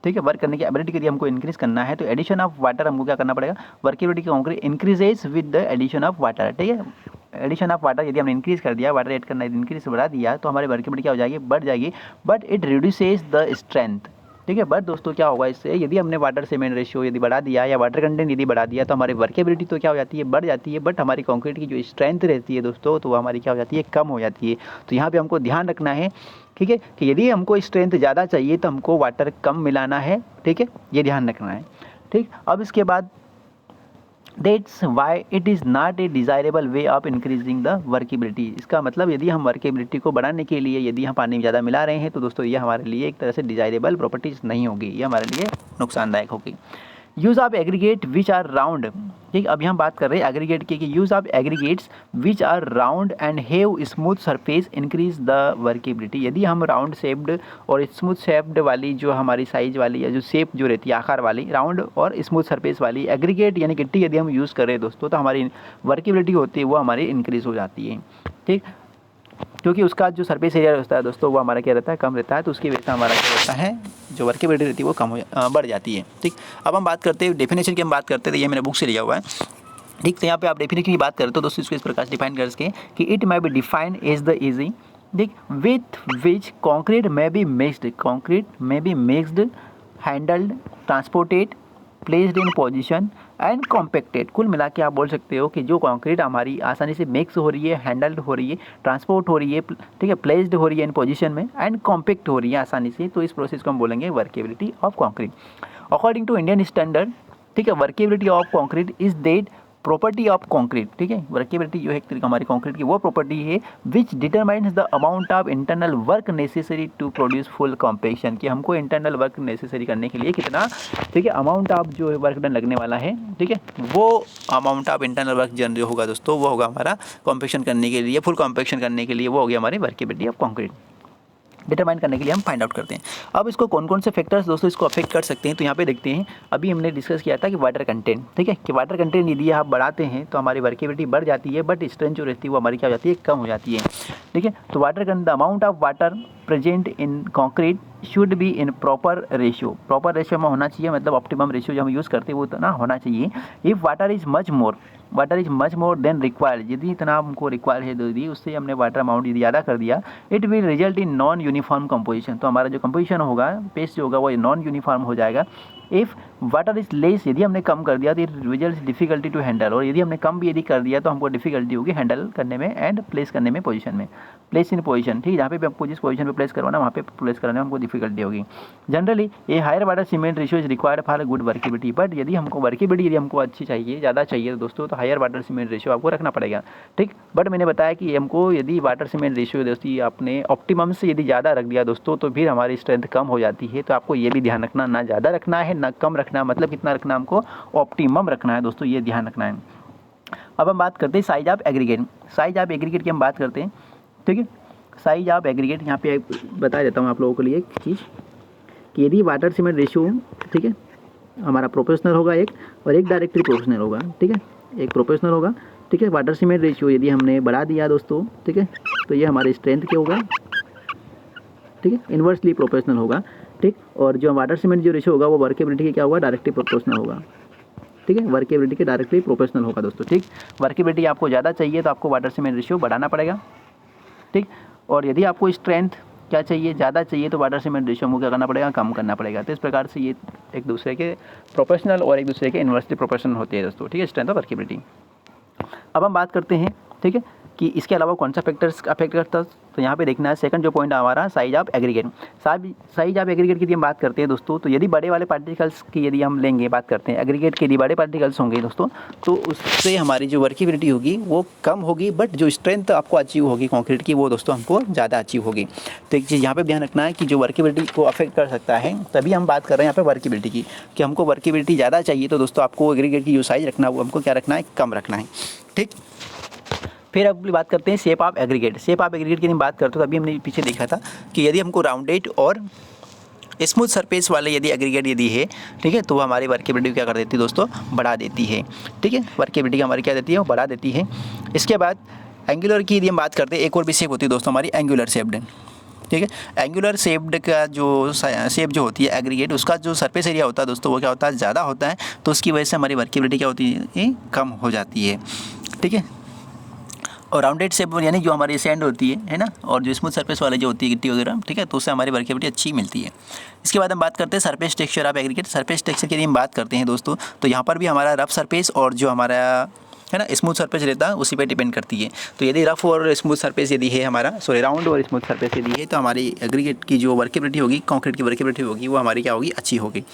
ठीक है, वर्क करने की एबिलिटी यदि हमको इंक्रीज करना है, तो एडिशन ऑफ वाटर हमको क्या करना पड़ेगा, वर्केबिलिटी का concrete increases with the addition of water, ठीक है। एडिशन ऑफ वाटर यदि हमने इंक्रीज कर दिया, वाटर ऐड करना इंक्रीज बढ़ा दिया, तो हमारी वर्केबिलिटी क्या हो जाएगी, बढ़ जाएगी, but it reduces the strength, ठीक है। बट दोस्तों क्या होगा इससे, यदि हमने वाटर सीमेंट रेशियो यदि बढ़ा दिया या वाटर कंटेंट यदि बढ़ा दिया, तो हमारी वर्केबिलिटी तो क्या हो जाती है, बढ़ जाती है, बट हमारी कंक्रीट की जो स्ट्रेंथ रहती है दोस्तों, तो वो हमारी क्या हो जाती है, कम हो जाती है। तो यहाँ पे हमको ध्यान रखना है, ठीक है, कि यदि हमको स्ट्रेंथ ज़्यादा चाहिए तो हमको वाटर कम मिलाना है, ठीक है, ये ध्यान रखना है, ठीक। अब इसके बाद That's why it is not a desirable way of increasing the workability। इसका मतलब यदि हम वर्केबिलिटी को बढ़ाने के लिए यदि हम पानी में ज़्यादा मिला रहे हैं, तो दोस्तों ये हमारे लिए एक तरह से डिजायरेबल प्रॉपर्टीज़ नहीं होगी, ये हमारे लिए नुकसानदायक होगी। Use of aggregate which are round, ठीक। अभी हम बात कर रहे हैं एग्रीगेट की कि use of aggregates which are round and have smooth surface increase the workability. यदि हम राउंड शेप्ड और स्मूथ शेप्ड वाली जो हमारी साइज वाली या जो शेप जो रहती है आकार वाली राउंड और स्मूथ सरफेस वाली एग्रीगेट यानी गिट्टी यदि हम यूज़ करें दोस्तों, तो हमारी वर्केबिलिटी होती है वो हमारी इंक्रीज़ हो जाती है, ठीक। क्योंकि उसका जो सरफेस एरिया रहता है दोस्तों वो हमारा क्या रहता है, कम रहता है, तो उसकी वजह से हमारा क्या रहता है, जो वर्केबिलिटी रहती है वो बढ़ जाती है, ठीक। अब हम बात करते हैं डेफिनेशन की, हम बात करते हैं, तो ये मैंने बुक से लिया हुआ है, ठीक। तो यहाँ पे आप डेफिनेशन की बात करें तो दोस्तों इसको इस प्रकार से डिफाइन कर सकें कि it may be defined as the easy, ठीक, with which concrete may be mixed, handled, transported, placed in position and compacted. कुल मिला के आप बोल सकते हो कि जो कंक्रीट हमारी आसानी से मिक्स हो रही है, हैंडल्ड हो रही है, ट्रांसपोर्ट हो रही है, ठीक है, प्लेस्ड हो रही है इन पोजीशन में एंड कॉम्पैक्ट हो रही है आसानी से, तो इस प्रोसेस को हम बोलेंगे workability of concrete. According to Indian standard, ठीक है, workability of concrete is that property of concrete, ठीक है, वर्केबिलिटी जो है एक तरीके हमारी कंक्रीट की वो प्रॉपर्टी है which determines the amount of internal work necessary to produce full compaction, कि हमको इंटरनल वर्क नेसेसरी करने के लिए कितना, ठीक है, अमाउंट ऑफ जो है वर्क डन लगने वाला है, ठीक है, वो अमाउंट ऑफ इंटरनल वर्क जन जो होगा दोस्तों वो होगा हमारा कॉम्पेक्शन करने के लिए, फुल कॉम्पेक्शन करने के लिए, वो हो गया हमारी वर्केबिलिटी ऑफ कंक्रीट। डिटरमाइन करने के लिए हम फाइंड आउट करते हैं। अब इसको कौन कौन से फैक्टर्स दोस्तों इसको अफेक्ट कर सकते हैं, तो यहाँ पे देखते हैं। अभी हमने डिस्कस किया था कि वाटर कंटेंट, ठीक है, कि वाटर कंटेंट यदि आप बढ़ाते हैं तो हमारी वर्केबिलिटी बढ़ जाती है, बट स्ट्रेंथ जो रहती है वो हमारी क्या हो जाती है, कम हो जाती है, ठीक है। तो water the amount of water present in concrete should be in proper ratio, proper ratio में होना चाहिए, मतलब ऑप्टिमम रेशियो जो हम यूज़ करते हैं वो इतना होना चाहिए। If water is much more than required, यदि इतना हमको रिक्वायर्ड है यदि उससे हमने वाटर अमाउंट यदि ज़्यादा कर दिया, it will result in non uniform composition, तो हमारा जो कंपोजिशन होगा, पेस्ट जो होगा वो नॉन यूनिफॉर्म हो जाएगा। इफ़ वाटर इज लेस, यदि हमने कम कर दिया तो it result difficulty to handle, और यदि हमने कम भी यदि कर दिया तो हमको डिफिकल्टी होगी हैंडल करने में एंड प्लेस करने में पोजीशन में, प्लेस इन पोजीशन, ठीक, जहाँ पे भी आपको जिस पोजीशन पे प्लेस करवाना वहाँ पे प्लेस करने में हमको डिफिकल्टी होगी। जनरली ये higher water cement ratio is required for good workability, but यदि हमको वर्केबिलिटी यदि हमको अच्छी चाहिए, ज़्यादा चाहिए तो दोस्तों तो हायर वाटर सीमेंट रेशियो आपको रखना पड़ेगा, ठीक। बट मैंने बताया कि हमको यदि वाटर सीमेंट रेशियो दोस्तों आपने ऑप्टिमम से यदि ज़्यादा रख दिया दोस्तों तो फिर हमारी स्ट्रेंथ कम हो जाती है, तो आपको ये भी ध्यान रखना, ना ज़्यादा रखना है ना कम रखना है, मतलब कितना रखना है हमको, ऑप्टिमम रखना है दोस्तों, ये ध्यान रखना है। अब हम बात करते हैं size of aggregate. Size of aggregate की हम बात करते हैं, ठीक है। साइज ऑफ एग्रीगेट यहाँ पे बता देता हूँ आप लोगों के लिए एक चीज़ कि यदि वाटर सीमेंट रेशियो, ठीक है, हमारा प्रोपोर्शनल होगा एक, और एक डायरेक्टली प्रोपोर्शनल होगा, ठीक है, एक प्रोपोर्शनल होगा, ठीक है। वाटर सीमेंट रेशियो यदि हमने बढ़ा दिया दोस्तों, ठीक है, तो ये हमारी स्ट्रेंथ क्या होगा, ठीक है, इन्वर्सली प्रोपोर्शनल होगा, ठीक। और जो वाटर सीमेंट जो रेशियो होगा वो वर्केबिलिटी के क्या होगा, डायरेक्टली प्रोपोर्शनल होगा, ठीक है, वर्केबिलिटी के डायरेक्टली प्रोपोर्शनल होगा दोस्तों, ठीक। वर्केबिलिटी आपको ज़्यादा चाहिए तो आपको वाटर सीमेंट रेशियो बढ़ाना पड़ेगा, ठीक। और यदि आपको स्ट्रेंथ क्या चाहिए, ज़्यादा चाहिए, तो वाटर सीमेंट रेशियो को क्या करना पड़ेगा, कम करना पड़ेगा। तो इस प्रकार से ये एक दूसरे के प्रोपोर्शनल और एक दूसरे के इन्वर्सली प्रोपोर्शनल होते हैं दोस्तों, ठीक है, स्ट्रेंथ और वर्केबिलिटी। अब हम बात करते हैं, ठीक है, कि इसके अलावा कौन सा फैक्टर्स अफेक्ट करता है, तो यहाँ पे देखना है सेकंड जो पॉइंट हमारा size of aggregate. Size of aggregate की यदि हम बात करते हैं दोस्तों, तो यदि बड़े वाले पार्टिकल्स की यदि हम लेंगे, बात करते हैं एग्रीगेट के यदि बड़े पार्टिकल्स होंगे दोस्तों, तो उससे हमारी जो वर्केबिलिटी होगी वो कम होगी, बट जो स्ट्रेंथ आपको अचीव होगी कंक्रीट की वो दोस्तों हमको ज़्यादा अचीव होगी। तो एक चीज़ यहाँ पर ध्यान रखना है कि जो वर्केबिलिटी को अफेक्ट कर सकता है, तभी हम बात कर रहे हैं यहाँ पर वर्केबिलिटी की, कि हमको वर्केबिलिटी ज़्यादा चाहिए तो दोस्तों आपको एग्रीगेट की जो साइज रखना है वो हमको क्या रखना है, कम रखना है, ठीक। फिर अब बात करते हैं shape of aggregate. Shape of aggregate की हम बात करते हैं तो अभी हमने पीछे देखा था कि यदि हमको राउंडेड और स्मूथ सरफेस वाले यदि एग्रीगेट यदि है, ठीक है, तो वो हमारी वर्केबिलिटी क्या कर देती है दोस्तों, बढ़ा देती है, ठीक है, वर्केबिलिटी हमारी क्या देती है, वो बढ़ा देती है। इसके बाद एंगुलर की यदि हम बात करते हैं, एक और भी शेप होती है दोस्तों हमारी एंगुलर शेप्ड, ठीक है। एंगुलर शेप्ड का जो शेप जो होती है एग्रीगेट, उसका जो सरफेस एरिया होता है दोस्तों वो क्या होता है, ज़्यादा होता है, तो उसकी वजह से हमारी वर्केबिलिटी क्या होती है, कम हो जाती है, ठीक है। और राउंडेड शेप यानी जो हमारी सैंड होती है ना, और जो स्मूथ सरफेस वाले जो होती है गिट्टी वगैरह, ठीक है, तो उससे हमारी वर्केबिलिटी अच्छी मिलती है। इसके बाद हम बात करते हैं surface texture of aggregate. Surface texture की यदि हम बात करते हैं दोस्तों, तो यहाँ पर भी हमारा रफ सरफेस और जो हमारा है ना स्मूथ सरफेस रहता है उसी पे डिपेंड करती है। तो यदि रफ और स्मूथ सरफेस यदि है हमारा, राउंड और स्मूथ सरफेस यदि है, तो हमारी एग्रीगेट की जो वर्केबिलिटी होगी, कंक्रीट की वर्केबिलिटी होगी, वो हमारी क्या होगी, अच्छी होगी,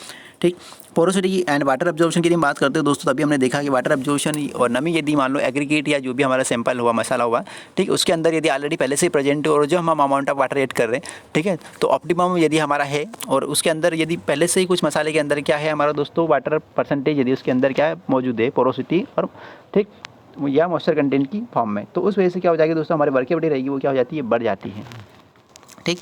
ठीक। पोरोसिटी एंड वाटर एब्जॉर्प्शन की यदि बात करते हैं दोस्तों, तभी हमने देखा कि वाटर एब्जॉर्प्शन और नमी यदि मान लो एग्रीगेट या जो भी हमारा सैंपल हुआ, मसाला हुआ, ठीक, उसके अंदर यदि ऑलरेडी पहले से प्रेजेंट और जो हम अमाउंट ऑफ वाटर ऐड कर रहे हैं, ठीक है, तो ऑप्टिमम यदि हमारा है और उसके अंदर यदि पहले से ही कुछ मसाले के अंदर क्या है हमारा दोस्तों वाटर परसेंटेज यदि उसके अंदर क्या है मौजूद है, पोरोसिटी और ठीक या मॉइस्चर कंटेंट की फॉर्म में, तो उस वजह से क्या हो जाएगी दोस्तों, हमारी वर्केबिलिटी रहेगी वो क्या हो जाती है, बढ़ जाती है। ठीक।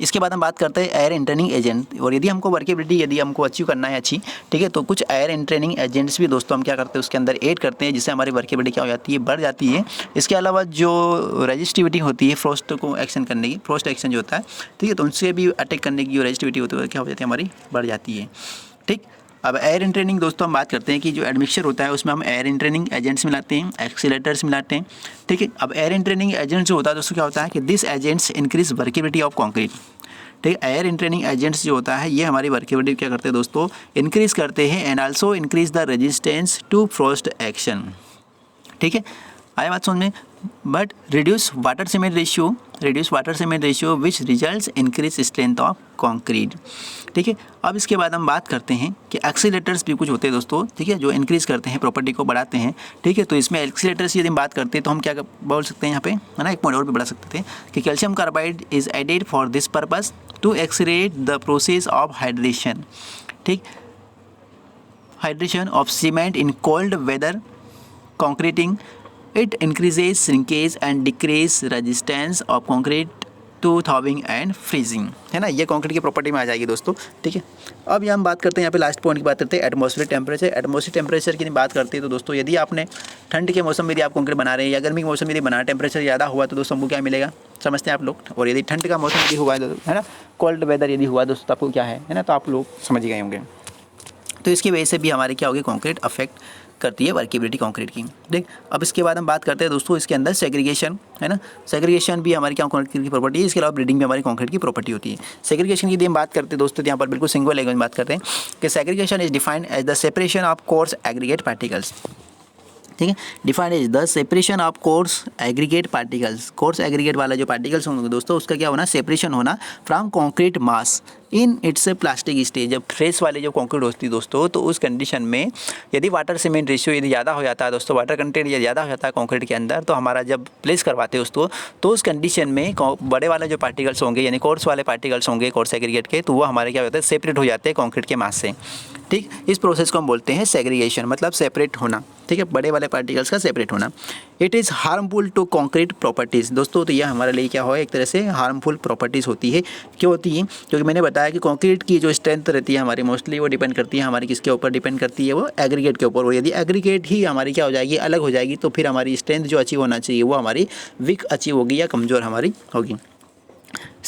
इसके बाद हम बात करते हैं एयर एंट्रेनिंग एजेंट, और यदि हमको वर्केबिलिटी यदि हमको अचीव करना है अच्छी, ठीक है, तो कुछ एयर एंट्रेनिंग एजेंट्स भी दोस्तों हम क्या करते हैं उसके अंदर ऐड करते हैं, जिससे हमारी वर्केबिलिटी क्या हो जाती है, बढ़ जाती है। इसके अलावा जो रेजिस्टिविटी होती है फ्रोस्ट को एक्शन करने की, फ्रोस्ट एक्शन जो होता है, ठीक है, तो उनसे भी अटैक करने की जो रेजिस्टिविटी होती है क्या हो जाती है, हमारी बढ़ जाती है। ठीक। अब एयर एंट्रेनिंग दोस्तों हम बात करते हैं कि जो एडमिक्सचर होता है उसमें हम एयर एंट्रेनिंग एजेंट्स मिलाते हैं, एक्सीलेटर्स मिलाते हैं, ठीक है। अब एयर एंट्रेनिंग एजेंट्स जो होता है दोस्तों क्या होता है कि this agents increase workability of concrete, ठीक है। एयर एंट्रेनिंग एजेंट्स जो होता है ये हमारी वर्केबिलिटी क्या करते हैं दोस्तों, इंक्रीज करते हैं and also increase the resistance to frost action, ठीक है। आया बात समझ में। But reduce water cement ratio which results increase strength of concrete, ठीक है। अब इसके बाद हम बात करते हैं कि एक्सीलेटर्स भी कुछ होते हैं दोस्तों, ठीक है, जो इंक्रीज करते हैं, प्रॉपर्टी को बढ़ाते हैं, ठीक है। तो इसमें एक्सीलेटर्स यदि हम बात करते हैं तो हम क्या बोल सकते हैं यहाँ पे, है ना, एक पॉइंट और भी बढ़ा सकते थे कि calcium carbide is added for this purpose to accelerate the process of hydration, ठीक, hydration of cement in cold weather concreting. It increases shrinkage and decrease resistance of concrete to thawing and freezing, है ना, ये concrete की property में आ जाएगी दोस्तों, ठीक है। अब यहाँ हम बात करते हैं, यहाँ पे लास्ट पॉइंट की बात करते हैं एटमॉस्फेरिक टेम्परेचर। एटमॉस्फेरिक टेम्परेचर की बात करते हैं तो दोस्तों यदि आपने ठंड के मौसम में यदि आप कंक्रीट बना रहे हैं या गर्मी के मौसम में यदि बना रहे, टेम्परेचर ज़्यादा हुआ तो दोस्तों हमको क्या मिलेगा, समझते हैं आप लोग। और यदि ठंड का मौसम यदि हुआ है ना, कोल्ड वेदर यदि हुआ दोस्तों तो आपको क्या है ना, तो आप लोग समझ गए होंगे। तो इसकी वजह से भी हमारे क्या होगी, कंक्रीट अफेक्ट करती है वर्केबिलिटी कंक्रीट की, ठीक। अब इसके बाद हम बात करते हैं दोस्तों इसके अंदर सेग्रीगेशन, है ना, सेग्रीगेशन भी हमारी क्या कंक्रीट की प्रॉपर्टी है। इसके अलावा ब्रीडिंग भी हमारी कंक्रीट की प्रॉपर्टी होती है। सेग्रीगेशन की यदि हम बात करते हैं दोस्तों तो यहाँ पर बिल्कुल सिंगल लैंग्वेज में बात करते हैं कि segregation is defined as the separation of coarse aggregate particles, ठीक है, defined is the separation of coarse aggregate particles. Coarse aggregate वाला जो पार्टिकल्स होंगे दोस्तों उसका क्या होना, सेपरेशन होना from concrete mass in its plastic stage. जब फ्रेश वाले जो कॉन्क्रीट होती है दोस्तों तो उस कंडीशन में यदि वाटर सीमेंट रेशियो यदि ज़्यादा हो जाता है दोस्तों, वाटर कंटेंट यदि ज़्यादा हो जाता है कॉन्क्रीट के अंदर, तो हमारा जब प्लेस करवाते हैं दोस्तों तो उस कंडीशन में बड़े वाले जो पार्टिकल्स होंगे यानी कोर्स वाले पार्टिकल्स होंगे कोर्स एग्रीगेट के, तो वो हमारे क्या होता है, सेपरेट हो जाते हैं कॉन्क्रीट के मास से, ठीक। इस प्रोसेस को हम बोलते हैं सेग्रीगेशन, मतलब सेपरेट होना, ठीक है, बड़े वाले पार्टिकल्स का सेपरेट होना। It is harmful to concrete properties दोस्तों, तो यह हमारे लिए क्या हो, एक तरह से हार्मफुल प्रॉपर्टीज़ होती है। क्यों होती है, क्योंकि मैंने बताया कि कॉन्क्रीट की जो स्ट्रेंथ रहती है हमारी मोस्टली वो डिपेंड करती है हमारी किसके ऊपर डिपेंड करती है, वो एग्रीगेट के ऊपर। और यदि एग्रीगेट ही हमारी क्या हो जाएगी, अलग हो जाएगी, तो फिर हमारी स्ट्रेंथ जो अचीव होना चाहिए वो हमारी वीक अचीव होगी या कमज़ोर हमारी होगी।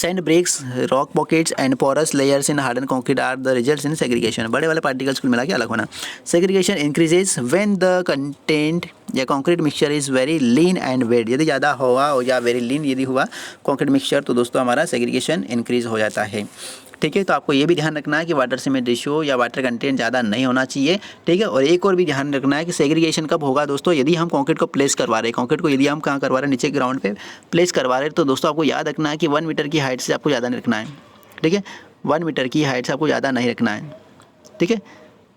Sand breaks, rock pockets and porous layers in hardened concrete are the results in segregation. बड़े वाले पार्टिकल्स को मिला के अलग होना। Segregation increases when the content या concrete mixture is very lean and wet. यदि ज़्यादा हुआ या very lean यदि हुआ concrete mixture तो दोस्तों हमारा segregation increase हो जाता है, ठीक है। तो आपको ये भी ध्यान रखना है कि वाटर सीमेंट रेशियो या वाटर कंटेंट ज़्यादा नहीं होना चाहिए, ठीक है। और एक और भी ध्यान रखना है कि सेग्रीगेशन कब होगा दोस्तों, यदि हम कंक्रीट को प्लेस करवा रहे हैं, कंक्रीट को यदि हम कहाँ करवा रहे हैं, नीचे ग्राउंड पे प्लेस करवा रहे हैं, तो दोस्तों आपको याद रखना है कि 1 मीटर की हाइट से आपको ज़्यादा नहीं रखना है, ठीक है। 1 मीटर की हाइट से आपको ज़्यादा नहीं रखना है, ठीक है,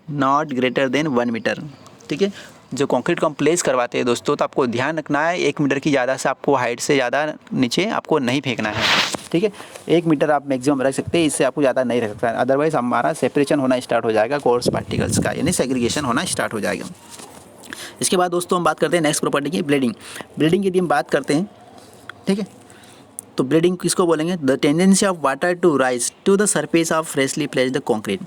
नॉट ग्रेटर देन 1 मीटर, ठीक है। जो कंक्रीट को हम प्लेस करवाते हैं दोस्तों तो आपको ध्यान रखना है 1 मीटर की ज़्यादा से आपको हाइट से ज़्यादा नीचे आपको नहीं फेंकना है, ठीक है। 1 मीटर आप मैक्सिमम रख सकते हैं, इससे आपको ज़्यादा नहीं रख सकता है, अदरवाइज़ हमारा सेपरेशन होना स्टार्ट हो जाएगा कोर्स पार्टिकल्स का, यानी सेग्रीगेशन होना स्टार्ट हो जाएगा। इसके बाद दोस्तों हम बात करते हैं नेक्स्ट प्रॉपर्टी की, ब्लीडिंग। ब्लीडिंग यदि हम बात करते हैं, ठीक है, तो ब्लीडिंग किसको बोलेंगे, the tendency of water to rise to the surface of freshly placed concrete.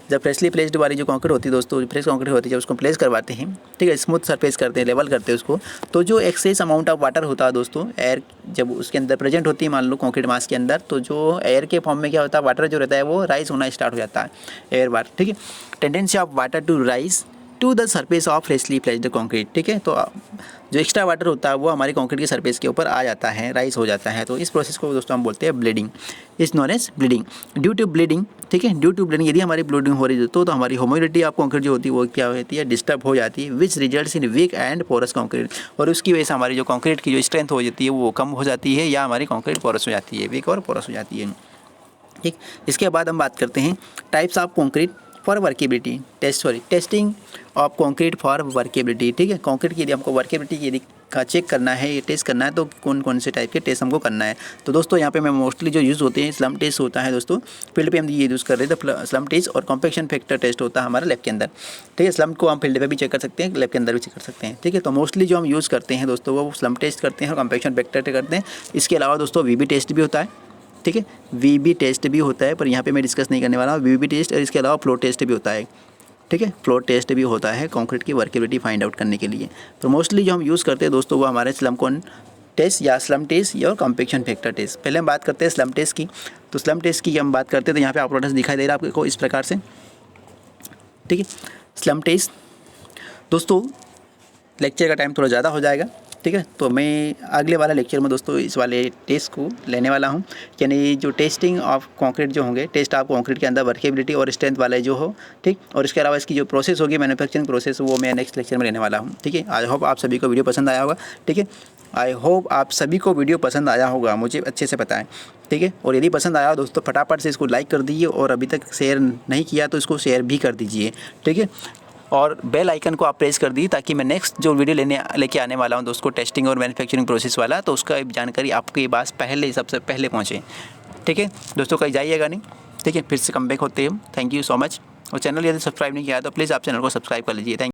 जब फ्रेशली प्लेस्ड वाली जो कंक्रीट होती है दोस्तों, फ्रेश कंक्रीट होती है, जब उसको प्लेस करवाते हैं, ठीक है, स्मूथ सरफेस करते हैं, लेवल करते हैं उसको, तो जो एक्सेस अमाउंट ऑफ वाटर होता है दोस्तों, एयर जब उसके अंदर प्रेजेंट होती है मान लो कंक्रीट मास के अंदर, तो जो एयर के फॉर्म में क्या होता है, वाटर जो रहता है वो राइज होना स्टार्ट हो जाता है, एयर वाटर, ठीक है। Tendency of water to rise to the surface of freshly placed concrete, ठीक है। तो जो एक्स्ट्रा वाटर होता है वो हमारी कंक्रीट के सरफेस के ऊपर आ जाता है, राइज हो जाता है, तो इस प्रोसेस को दोस्तों हम बोलते हैं bleeding, is known as bleeding. Due to bleeding, ठीक है, ड्यू टू ब्लीडिंग यदि हमारी ब्लीडिंग हो रही है तो हमारी ह्यूमिडिटी ऑफ कंक्रीट जो होती है वो क्या होती है, डिस्टर्ब हो जाती है, which results in weak and porous concrete. और उसकी वजह से हमारी जो कंक्रीट की जो स्ट्रेंथ हो जाती है वो कम हो जाती है या हमारी कंक्रीट पोरस हो जाती है, वीक और पोरस हो जाती है, ठीक। इसके बाद हम बात करते हैं types of concrete for workability testing of concrete for workability, ठीक है। कंक्रीट की यदि हमको वर्केबिलिटी यदि का चेक करना है, ये टेस्ट करना है, तो कौन कौन से टाइप के टेस्ट हमको करना है। तो दोस्तों यहाँ पे मैं मोस्टली जो यूज़ होते हैं स्लम टेस्ट होता है दोस्तों, फील्ड पे हम ये यूज़ कर रहे थे स्लम टेस्ट, और कॉम्पैक्शन फैक्टर टेस्ट होता है हमारा लैब के अंदर, ठीक है। स्लम को हम फील्ड पे भी चेक कर सकते हैं, लैब के अंदर भी चेक कर सकते हैं, ठीक है। तो मोस्टली जो हम यूज़ करते हैं दोस्तों वो स्लम टेस्ट करते हैं और कॉम्पैक्शन फैक्टर करते हैं। इसके अलावा दोस्तों वीबी टेस्ट भी होता है, ठीक है। वीबी टेस्ट भी होता है, पर यहाँ पे मैं डिस्कस नहीं करने वाला हूँ। वीबी टेस्ट और इसके अलावा फ्लोर टेस्ट भी होता है, ठीक है। फ्लोर टेस्ट भी होता है कंक्रीट की वर्केबिलिटी फाइंड आउट करने के लिए। तो मोस्टली जो हम यूज़ करते हैं दोस्तों वो हमारे स्लम कॉन टेस्ट या स्लम टेस्ट या कॉम्पैक्शन फैक्टर टेस्ट। पहले हम बात करते हैं स्लम टेस्ट की। तो स्लम टेस्ट की हम बात करते हैं तो यहाँ पे ऑपरेटर्स दिखाई दे रहा है आपको इस प्रकार से, ठीक है। स्लम टेस्ट दोस्तों लेक्चर का टाइम थोड़ा ज़्यादा हो जाएगा, ठीक है। तो मैं अगले वाला लेक्चर में दोस्तों इस वाले टेस्ट को लेने वाला हूँ, यानी जो टेस्टिंग ऑफ कंक्रीट जो होंगे, टेस्ट ऑफ कंक्रीट के अंदर वर्केबिलिटी और स्ट्रेंथ वाले जो हो, ठीक। और इसके अलावा इसकी जो प्रोसेस होगी मैन्युफैक्चरिंग प्रोसेस, वो मैं नेक्स्ट लेक्चर में लेने वाला हूँ, ठीक है। आई होप आप सभी को वीडियो पसंद आया होगा, ठीक है। आई होप आप सभी को वीडियो पसंद आया होगा, मुझे अच्छे से पता है, ठीक है। और यदि पसंद आया दोस्तों फटाफट से इसको लाइक कर दीजिए, और अभी तक शेयर नहीं किया तो इसको शेयर भी कर दीजिए, ठीक है। और बेल आइकन को आप प्रेस कर दीजिए ताकि मैं नेक्स्ट जो वीडियो लेके आने वाला हूँ दोस्तों टेस्टिंग और मैन्युफैक्चरिंग प्रोसेस वाला, तो उसका जानकारी आपके पास सबसे पहले पहुँचे, ठीक है। दोस्तों कहीं जाइएगा नहीं, ठीक है। फिर से कम बैक होते हैं हम। Thank you so much. और चैनल यदि सब्सक्राइब नहीं किया तो प्लीज़ आप चैनल को सब्सक्राइब कर लीजिए। थैंक